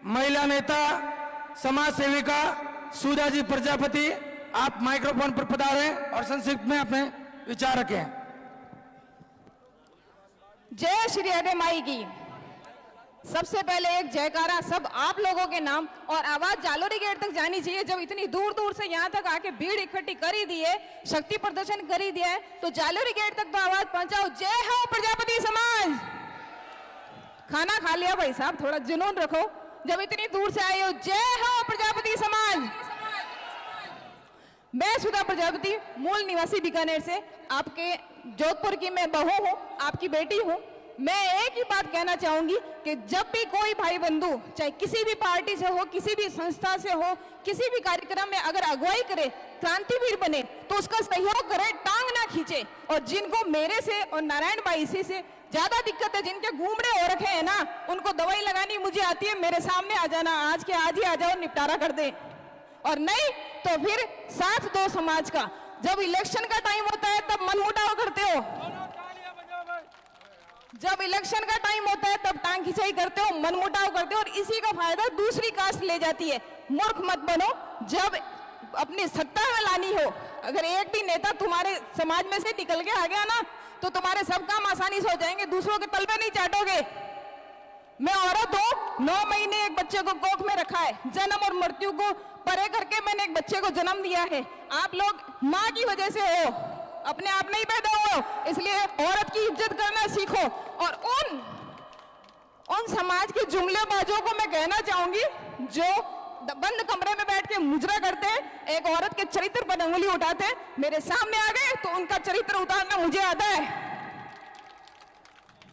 महिला नेता समाज सेविका सुधा जी प्रजापति, आप माइक्रोफोन पर पधारें और संक्षिप्त में अपने विचार रखें। जय श्री हरे माई की। सबसे पहले एक जयकारा सब आप लोगों के नाम, और आवाज जालोरी गेट तक जानी चाहिए। जब इतनी दूर दूर से यहाँ तक आके भीड़ इकट्ठी कर ही दी है, शक्ति प्रदर्शन कर ही दिया है, तो जालोरी गेट तक तो आवाज पहुंचाओ, जय हो प्रजापति समाज। खाना खा लिया भाई साहब, थोड़ा जुनून रखो। जब इतनी दूर से आए हो, जय हो प्रजापति समाज। मैं सुधा प्रजापति, मूल निवासी बीकानेर से, आपके जोधपुर की मैं बहू हूँ, आपकी बेटी हूँ। मैं एक ही बात कहना चाहूंगी कि जब भी कोई भाई बंधु, चाहे किसी भी पार्टी से हो, किसी भी संस्था से हो, किसी भी कार्यक्रम में अगर अगुवाई करे, क्रांतिवीर बने, तो उसका सहयोग करे, टांग ना खींचे। और जिनको मेरे से और नारायण भाई से ज्यादा दिक्कत है, जिनके घूमड़े हो रखे हैं ना, उनको दवाई लगानी मुझे आती है, मेरे सामने आ जाना, आज के आज ही आ जाओ, निपटारा कर दे। और नहीं तो फिर साथ दो समाज का। जब इलेक्शन का टाइम होता है तब मनमुटाव करते हो, जब इलेक्शन का टाइम होता है तब टांग खिंचाई करते हो, मनमुटाव करते हो, और इसी का फायदा दूसरी कास्ट ले जाती है। मूर्ख मत बनो। जब अपनी सत्ता में लानी हो, अगर एक भी नेता तुम्हारे समाज में से निकल के आ गया ना, तो तुम्हारे सब काम आसानी से हो जाएंगे, दूसरों के तलवे नहीं चाटोगे। मैं औरत हूँ, 9 महीने एक बच्चे को कोख में रखा है, जन्म और मृत्यु को परे करके मैंने एक बच्चे को जन्म दिया है। आप लोग माँ की वजह से हो, अपने आप नहीं पैदा हो, इसलिए औरत की इज्जत करना सीखो। और उन समाज के जुमलेबाजों को मैं कहना चाहूंगी जो बंद कमरे में बैठ के मुजरा करते हैं, एक औरत के चरित्र पर अंगुली उठाते हैं, मेरे सामने आ गए तो उनका चरित्र उतारना मुझे आता है।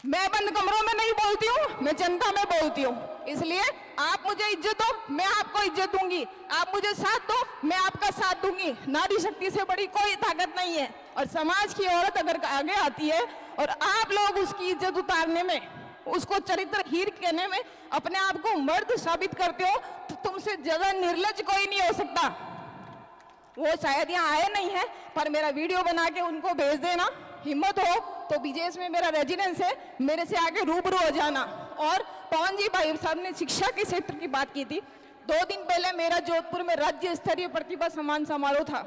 मैं बंद कमरों में नहीं बोलती हूँ, मैं जनता में बोलती हूँ। इसलिए आप मुझे इज्जत दो, मैं आपको इज्जत दूंगी। आप मुझे साथ दो, मैं आपका साथ दूंगी। नारी शक्ति से बड़ी कोई ताकत नहीं है। और समाज की औरत अगर आगे आती है और आप लोग उसकी इज्जत उतारने में, उसको चरित्रहीन कहने में अपने आप को मर्द साबित करते हो, तो तुमसे ज्यादा निर्लज कोई नहीं हो सकता। वो शायद यहाँ आए नहीं है, पर मेरा वीडियो बना के उनको भेज देना। हिम्मत हो तो बीजेएस में मेरा रेजिडेंस है, मेरे से आके रूबरू हो जाना। और पवन जी भाई साहब ने शिक्षा के क्षेत्र की बात की थी। 2 दिन पहले मेरा जोधपुर में राज्य स्तरीय प्रतिभा सम्मान समारोह था।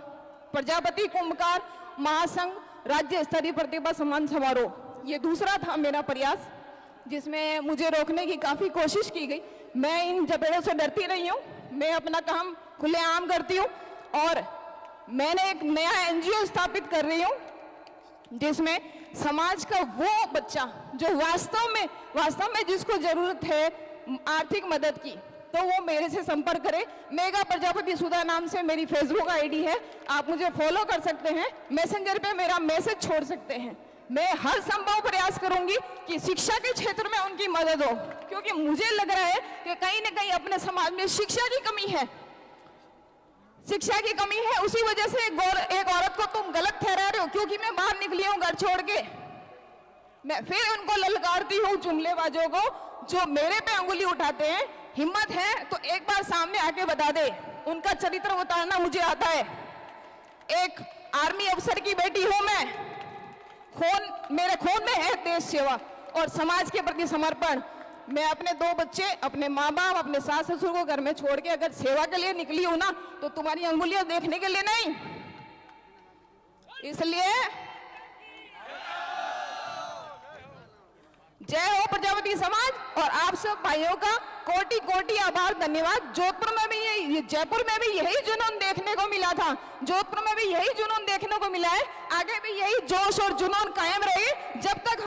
प्रजापति कुंभकार महासंघ राज्य स्तरीय प्रतिभा सम्मान समारोह, ये दूसरा था मेरा प्रयास, जिसमें मुझे रोकने की काफी कोशिश की गई। मैं इन जबड़ों से डरती रही हूँ, मैं अपना काम खुलेआम करती हूँ। और मैंने एक नया एनजीओ स्थापित कर रही हूँ, जिसमें समाज का वो बच्चा जो वास्तव में जिसको जरूरत है आर्थिक मदद की, तो वो मेरे से संपर्क करे। मेगा प्रजापति सुधा नाम से मेरी फेसबुक आईडी है, आप मुझे फॉलो कर सकते हैं, मैसेंजर पे मेरा मैसेज छोड़ सकते हैं। मैं हर संभव प्रयास करूंगी कि शिक्षा के क्षेत्र में उनकी मदद हो, क्योंकि मुझे लग रहा है कि कहीं ना कहीं अपने समाज में शिक्षा की कमी है, शिक्षा की कमी है। उसी वजह से एक औरत को तुम गलत ठहरा रहे हो, क्योंकि मैं बाहर निकली हूँ घर छोड़ के। मैं फिर उनको ललकारती हूँ जुमलेबाजों को जो मेरे पे अंगुली उठाते हैं। हिम्मत है तो एक बार सामने आके बता दे, उनका चरित्र उतारना मुझे आता है। एक आर्मी अफसर की बेटी हूं मैं, मेरे खून में है देश सेवा और समाज के प्रति समर्पण। मैं अपने 2 बच्चे, अपने माँ बाप, अपने सास ससुर को घर में छोड़ के अगर सेवा के लिए निकली हूं ना, तो तुम्हारी अंगुलियां देखने के लिए नहीं। इसलिए जय हो प्रजापति समाज। और आप सब भाइयों का कोटि कोटि आभार, धन्यवाद। जोधपुर में भी जयपुर में भी यही जुनून देखने को मिला था, जोधपुर में भी यही जुनून देखने को मिला है। आगे भी यही जोश और जुनून कायम रहे जब तक